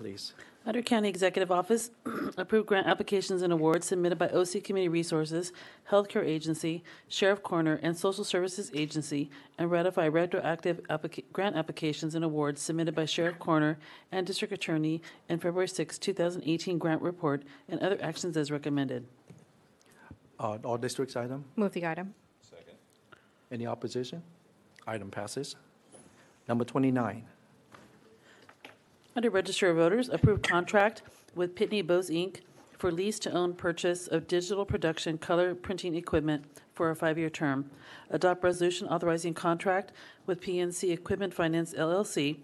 please. Under County Executive Office, approve grant applications and awards submitted by OC Community Resources, Healthcare Agency, Sheriff Coroner, and Social Services Agency, and ratify retroactive grant applications and awards submitted by Sheriff Coroner and District Attorney in February 6, 2018 grant report, and other actions as recommended. All districts item? Move the item. Second. Any opposition? Item passes. Number 29. Under Register of Voters, approve contract with Pitney Bowes, Inc. for lease-to-own purchase of digital production color printing equipment for a 5-year term. Adopt resolution authorizing contract with PNC Equipment Finance, LLC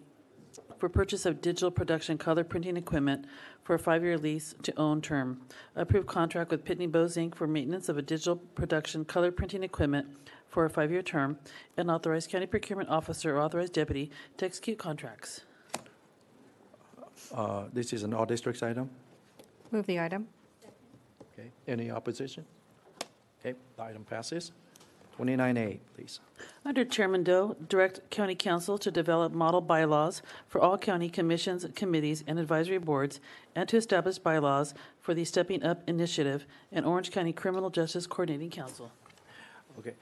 for purchase of digital production color printing equipment for a 5-year lease-to-own term. Approve contract with Pitney Bowes, Inc. for maintenance of a digital production color printing equipment for a 5-year term, and authorize county procurement officer or authorized deputy to execute contracts. This is an all districts item. Move the item. Okay. Any opposition? Okay. The item passes. 29A, please. Under Chairman Doe, direct County Council to develop model bylaws for all county commissions, committees, and advisory boards, and to establish bylaws for the Stepping Up Initiative and Orange County Criminal Justice Coordinating Council. Okay.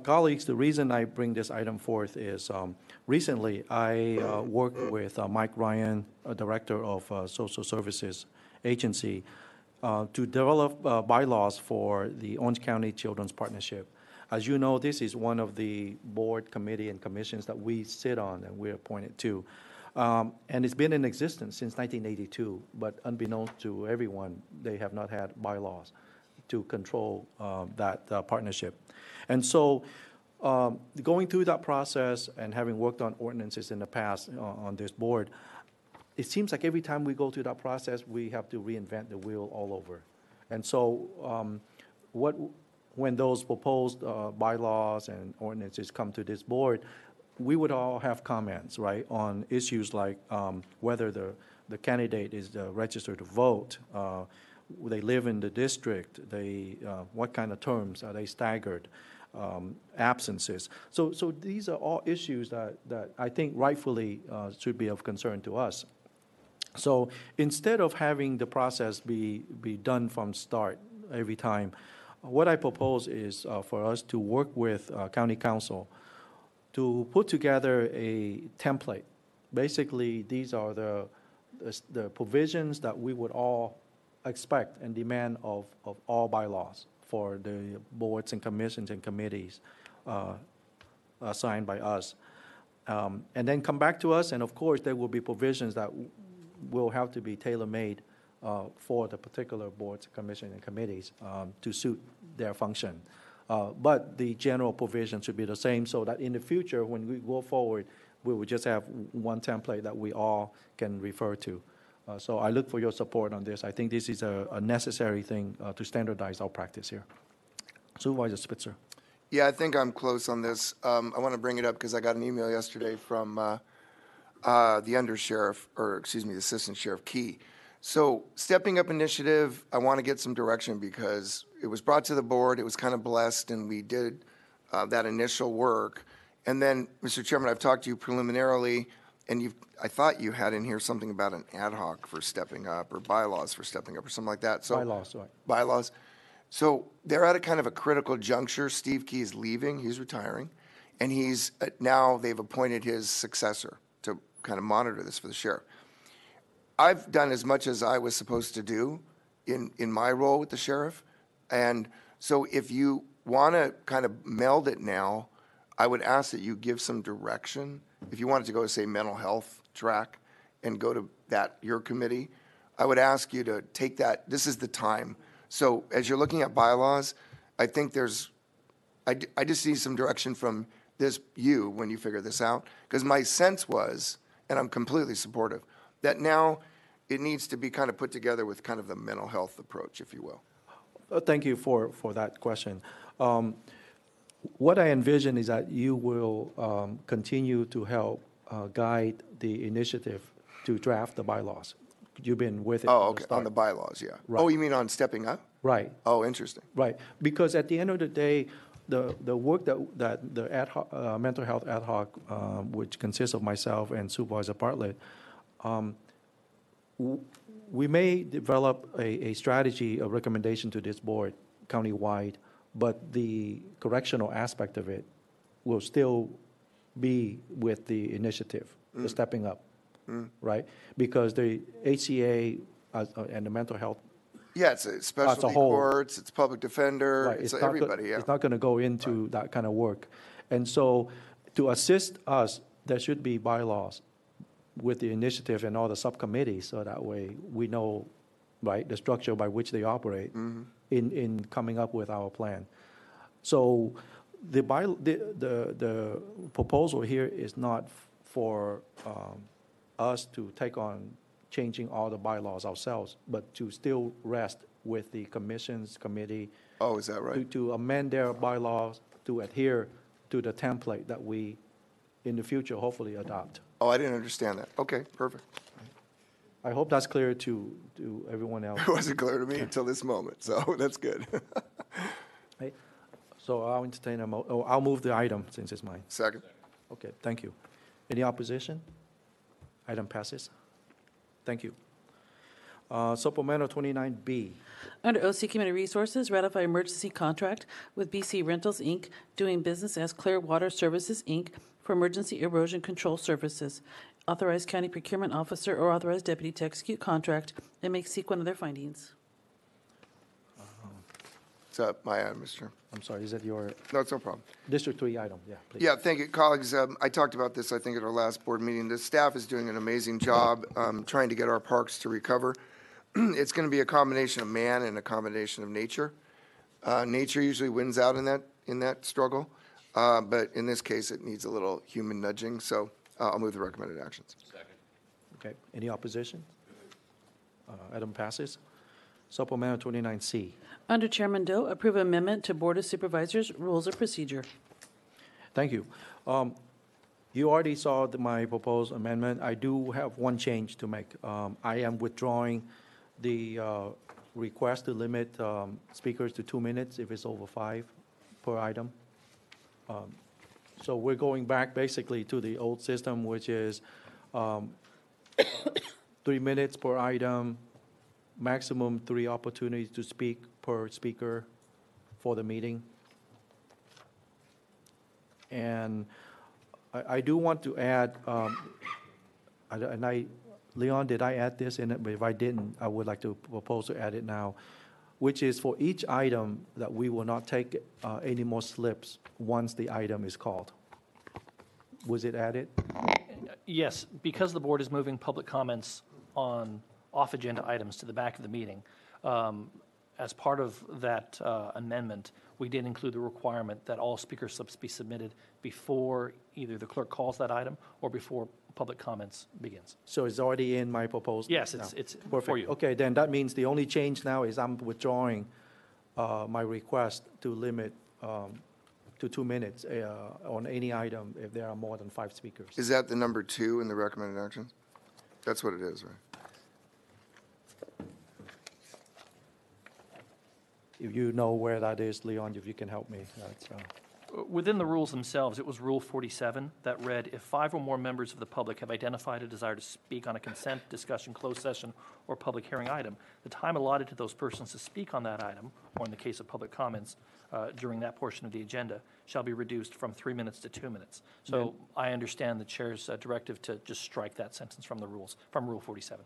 Colleagues, the reason I bring this item forth is recently I worked with Mike Ryan, Director of Social Services Agency, to develop bylaws for the Orange County Children's Partnership. As you know, this is one of the board, committee, and commissions that we sit on and we're appointed to. And it's been in existence since 1982, but unbeknownst to everyone, they have not had bylaws to control that partnership. And so going through that process and having worked on ordinances in the past on this board, it seems like every time we go through that process, we have to reinvent the wheel all over. And so when those proposed bylaws and ordinances come to this board, we would all have comments, right, on issues like whether the candidate is registered to vote, they live in the district, what kind of terms, are they staggered, absences. So these are all issues that I think rightfully should be of concern to us. So instead of having the process be done from start every time, what I propose is for us to work with County Council to put together a template. Basically, these are the provisions that we would all expect and demand of all bylaws for the boards and commissions and committees assigned by us. And then come back to us, and of course, there will be provisions that will have to be tailor-made for the particular boards, commissions, and committees to suit their function. But the general provision should be the same so that in the future, when we go forward, we will just have one template that we all can refer to. So I look for your support on this. I think this is a necessary thing to standardize our practice here. Supervisor Spitzer. Yeah, I think I'm close on this. I want to bring it up because I got an email yesterday from the undersheriff, or excuse me, the assistant sheriff Key. So Stepping Up Initiative, I want to get some direction because it was brought to the board, it was kind of blessed, and we did that initial work. And then, Mr. Chairman, I've talked to you preliminarily, and I thought you had in here something about an ad hoc for Stepping Up or bylaws for Stepping Up or something like that. So Bylaws, right. Bylaws. So they're at a kind of a critical juncture. Steve Key is leaving, he's retiring, and he's now they've appointed his successor to kind of monitor this for the sheriff. I've done as much as I was supposed to do in my role with the sheriff, and so if you want to kind of meld it now, I would ask that you give some direction. If you wanted to go to, say, mental health track and go to your committee, I would ask you to take that. This is the time. So as you're looking at bylaws, I think I just need some direction from you when you figure this out. Because my sense was, and I'm completely supportive, that now it needs to be kind of put together with kind of the mental health approach, if you will. Thank you for that question. What I envision is that you will continue to help guide the initiative to draft the bylaws. You've been with it. Oh, okay, on the bylaws, yeah. Right. Oh, you mean on Stepping Up? Right. Oh, interesting. Right, because at the end of the day, the work that the ad hoc, mental health ad hoc, which consists of myself and Supervisor Bartlett, we may develop a strategy, a recommendation to this board countywide, but the correctional aspect of it will still be with the initiative, the stepping up, right? Because the HCA and the mental health, Yeah, it's a specialty whole. courts, it's public defender, right, it's not go- everybody, yeah. It's not going to go into that kind of work. And so to assist us, there should be bylaws with the initiative and all the subcommittees, so that way we know, right, the structure by which they operate in coming up with our plan. So the proposal here is not for us to take on changing all the bylaws ourselves, but to still rest with the commission's committee Oh, is that right? to amend their bylaws to adhere to the template that we, in the future, hopefully adopt. Oh, I didn't understand that. Okay, perfect. I hope that's clear to everyone else. It wasn't clear to me until this moment, so that's good. Right? So I'll entertain I'll move the item since it's mine. Second. Okay, thank you. Any opposition? Item passes. Thank you. Supplemental 29B. Under OC Community Resources, ratify emergency contract with BC Rentals, Inc., doing business as Clearwater Services, Inc., for emergency erosion control services. Authorize county procurement officer or authorized deputy to execute contract and make sequent of their findings. It's up my item, Mr. Chairman. I'm sorry, is that your No, it's no problem. District 3 item? Yeah, please. Yeah, thank you, colleagues. I talked about this, I think, at our last board meeting. The staff is doing an amazing job trying to get our parks to recover. It's going to be a combination of man and a combination of nature. Nature usually wins out in that struggle, but in this case, it needs a little human nudging. So I'll move the recommended actions. Okay, any opposition? Item passes. Supplemental 29C. Under Chairman Doe, approve amendment to Board of Supervisors Rules of Procedure. Thank you. You already saw my proposed amendment. I do have one change to make. I am withdrawing the request to limit speakers to 2 minutes if it's over 5 per item. So we're going back basically to the old system, which is 3 minutes per item, maximum 3 opportunities to speak per speaker for the meeting. And I do want to add, Leon, did I add this in it? But if I didn't, I would like to propose to add it now, which is for each item that we will not take any more slips once the item is called. Was it added? Yes, because the board is moving public comments on off-agenda items to the back of the meeting, as part of that amendment, we did include the requirement that all speaker slips be submitted before either the clerk calls that item or before public comments begins. So it's already in my proposal? Yes, now? it's Perfect. for you. Okay, then that means the only change now is I'm withdrawing my request to limit to 2 minutes on any item if there are more than 5 speakers. Is that the number 2 in the recommended actions? That's what it is, right? If you know where that is, Leon, if you can help me. That's, Within the rules themselves, it was Rule 47 that read, if 5 or more members of the public have identified a desire to speak on a consent, discussion, closed session, or public hearing item, the time allotted to those persons to speak on that item, or in the case of public comments, during that portion of the agenda, shall be reduced from 3 minutes to 2 minutes. So I understand the chair's directive to just strike that sentence from the rules, from Rule 47.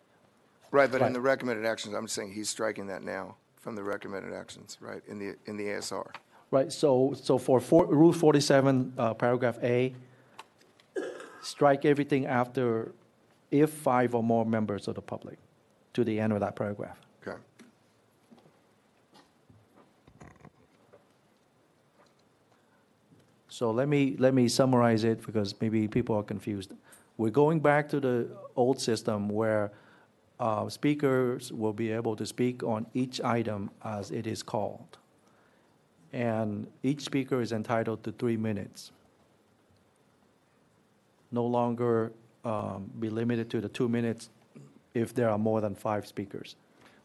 Right, but in Right. the recommended actions, I'm saying he's striking that now from the recommended actions, right, in the ASR. right, so for Rule 47, paragraph A, strike everything after if 5 or more members of the public to the end of that paragraph. Okay. So let me summarize it because maybe people are confused. We're going back to the old system where speakers will be able to speak on each item as it is called. And each speaker is entitled to 3 minutes. No longer be limited to the 2 minutes if there are more than 5 speakers.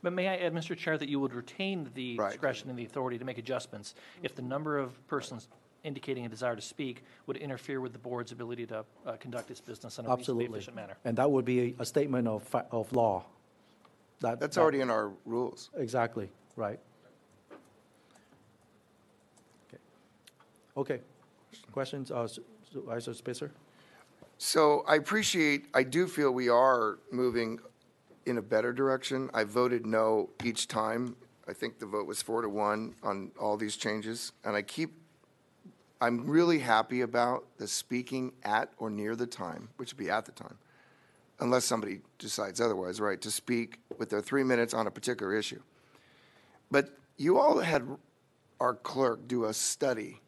But may I add, Mr. Chair, that you would retain the Right. discretion and the authority to make adjustments if the number of persons indicating a desire to speak would interfere with the board's ability to conduct its business in a reasonably Absolutely. efficient manner. And that would be a statement of law. That's already in our rules. Exactly, right. Okay. Questions, Supervisor Spitzer? So I do feel we are moving in a better direction. I voted no each time. I think the vote was 4-1 on all these changes. And I'm really happy about the speaking at or near the time, which would be at the time, unless somebody decides otherwise, right, to speak with their 3 minutes on a particular issue. But you all had our clerk do a study,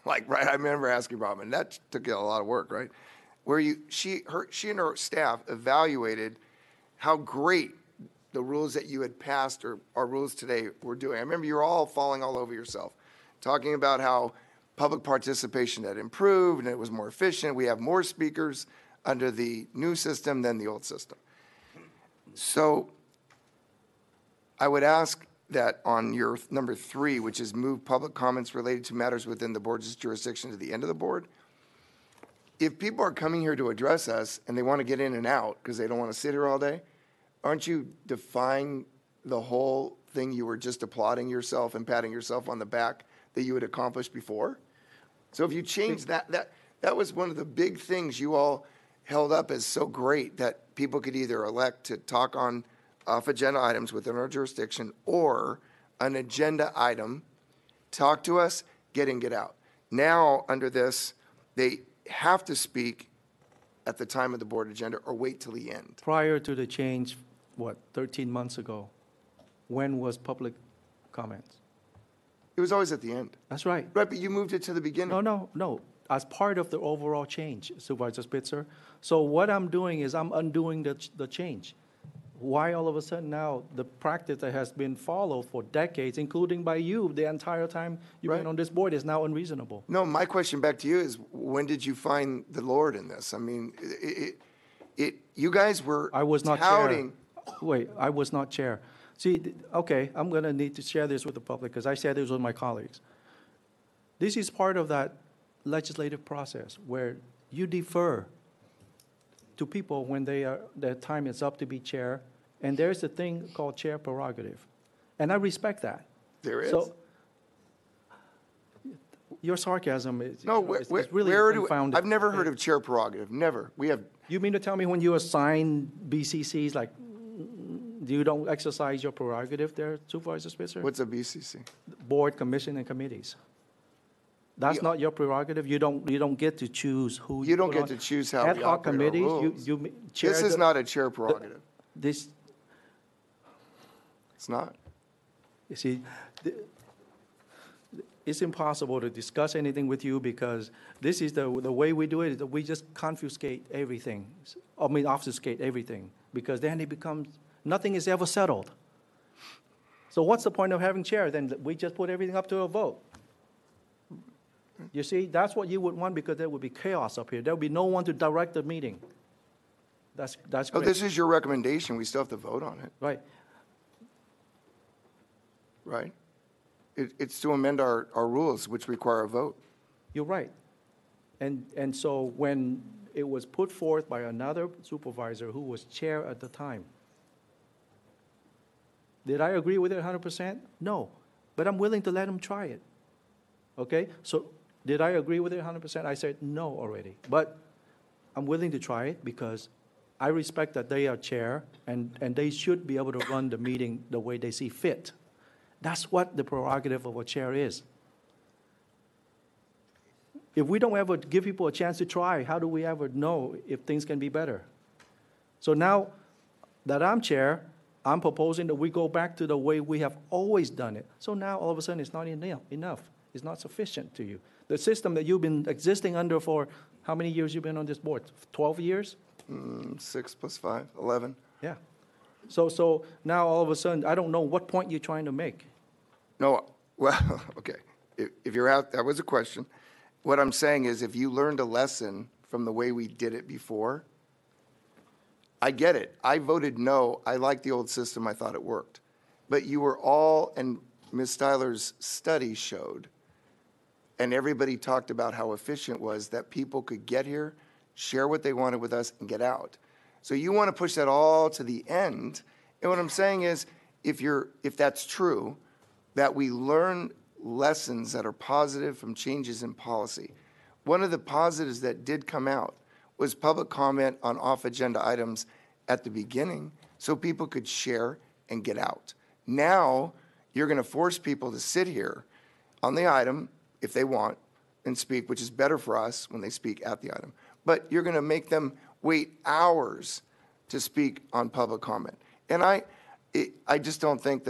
like, right, I remember asking Robin, that took a lot of work, right? Where she and her staff evaluated how great the rules that you had passed or our rules today were doing. I remember you were all falling all over yourself, talking about how public participation had improved and it was more efficient. We have more speakers under the new system than the old system. So I would ask that on your number 3, which is move public comments related to matters within the board's jurisdiction to the end of the board, if people are coming here to address us and they want to get in and out because they don't want to sit here all day, aren't you defying the whole thing you were just applauding yourself and patting yourself on the back that you had accomplished before? So if you change that was one of the big things you all held up as so great, that people could either elect to talk on off-agenda items within our jurisdiction or an agenda item, talk to us, get in, get out. Now, under this, they have to speak at the time of the board agenda or wait till the end. Prior to the change, 13 months ago, when was public comments? It was always at the end. That's right. Right, but you moved it to the beginning. No. As part of the overall change, Supervisor Spitzer. So what I'm doing is I'm undoing the change. Why all of a sudden now the practice that has been followed for decades, including by you the entire time you've been on this board, is now unreasonable? No, my question back to you is, when did you find the Lord in this? I mean, you guys were I was not touting. chair. Wait, I was not chair. See, okay, I'm going to need to share this with the public because I shared this with my colleagues. This is part of that legislative process where you defer to people when their time is up to be chair, and there's a thing called chair prerogative, and I respect that. There is. So your sarcasm is, No, is really unfounded. I've never heard of chair prerogative. Never. We have. You mean to tell me when you assign BCCs, like, you don't exercise your prerogative there, Supervisor Spitzer? What's a BCC? Board, commission, and committees. That's not your prerogative. You don't get to choose who You don't put get on. to choose how Ad we hoc operate our committees, rules. you chair. This is not a chair prerogative. This, It's not. you see, it's impossible to discuss anything with you because this is the way we do it, is that we just confiscate everything. Obfuscate everything, because then it becomes, nothing is ever settled. So what's the point of having chair? Then we just put everything up to a vote. You see, that's what you would want, because there would be chaos up here. There would be no one to direct the meeting. That's Oh, great. this is your recommendation. We still have to vote on it, Right. right? It's to amend our rules, which require a vote. You're right. And so when it was put forth by another supervisor who was chair at the time, did I agree with it 100%? No. But I'm willing to let him try it. Okay? So did I agree with it 100%? I said no already. But I'm willing to try it because I respect that they are chair and they should be able to run the meeting the way they see fit. That's what the prerogative of a chair is. If we don't ever give people a chance to try, how do we ever know if things can be better? So now that I'm chair, I'm proposing that we go back to the way we have always done it. So now all of a sudden it's not enough. It's not sufficient to you. The system that you've been existing under for how many years you've been on this board? 12 years? 6 + 5, 11. Yeah. So now all of a sudden, I don't know what point you're trying to make. No, well, okay. If you're out, that was a question. What I'm saying is, if you learned a lesson from the way we did it before, I get it. I voted no. I liked the old system. I thought it worked. But you were all, and Ms. Styler's study showed, and everybody talked about how efficient it was that people could get here, share what they wanted with us, and get out. So you want to push that all to the end And what I'm saying is, if that's true, that we learn lessons that are positive from changes in policy. One of the positives that did come out was public comment on off-agenda items at the beginning so people could share and get out. Now, you're going to force people to sit here on the item if they want and speak, which is better for us when they speak at the item. But you're going to make them wait hours to speak on public comment. And I just don't think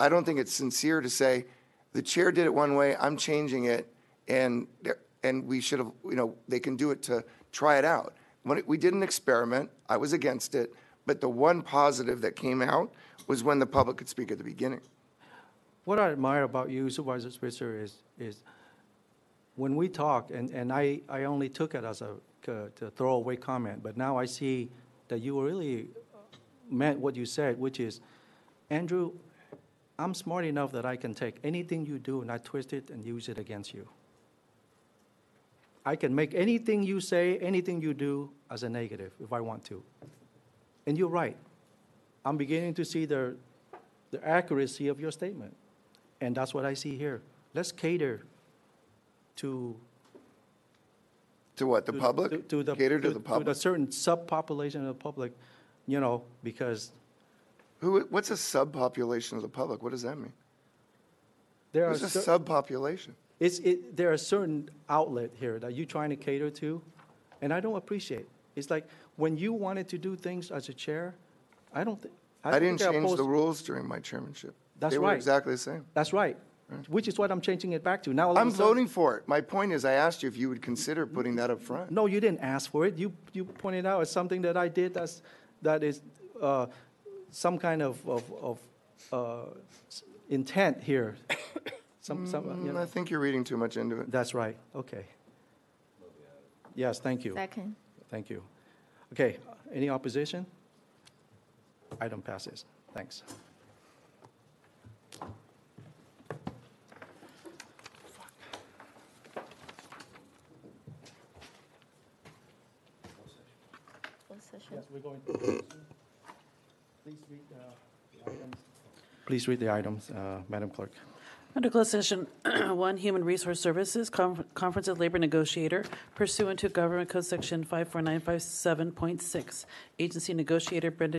I don't think it's sincere to say, the chair did it one way, I'm changing it, and we should have, they can do it to try it out. We did an experiment, I was against it, but the one positive that came out was when the public could speak at the beginning. What I admire about you, Supervisor Spitzer, is when we talk, and I only took it as a throwaway comment, but now I see that you really meant what you said, which is, Andrew, I'm smart enough that I can take anything you do and I twist it and use it against you. I can make anything you say, anything you do as a negative if I want to. And you're right. I'm beginning to see the accuracy of your statement. And that's what I see here. Let's cater to what, the public? Cater to the public? To the certain subpopulation of the public, because What's a subpopulation of the public? What does that mean? there are What's a cer- subpopulation? there are certain outlet here that you're trying to cater to, and I don't appreciate. It's like when you wanted to do things as a chair, I didn't change the rules during my chairmanship. That's They were right. exactly the same. That's right, which is what I'm changing it back to. Now, all of a I'm sudden- voting for it. My point is, I asked you if you would consider putting that up front. No, you didn't ask for it. You pointed out as something that I did that is some kind of intent here. I think you're reading too much into it. That's right. Okay. Yes, thank you. Second. Thank you. Okay, any opposition? Item passes. Thanks. Closed session. Yes, we're going to. Please read the items. Please read the items, Madam Clerk. Under closed session, 1, Human Resource Services, Conference of Labor Negotiator, pursuant to Government Code Section 54957.6, Agency Negotiator Brenda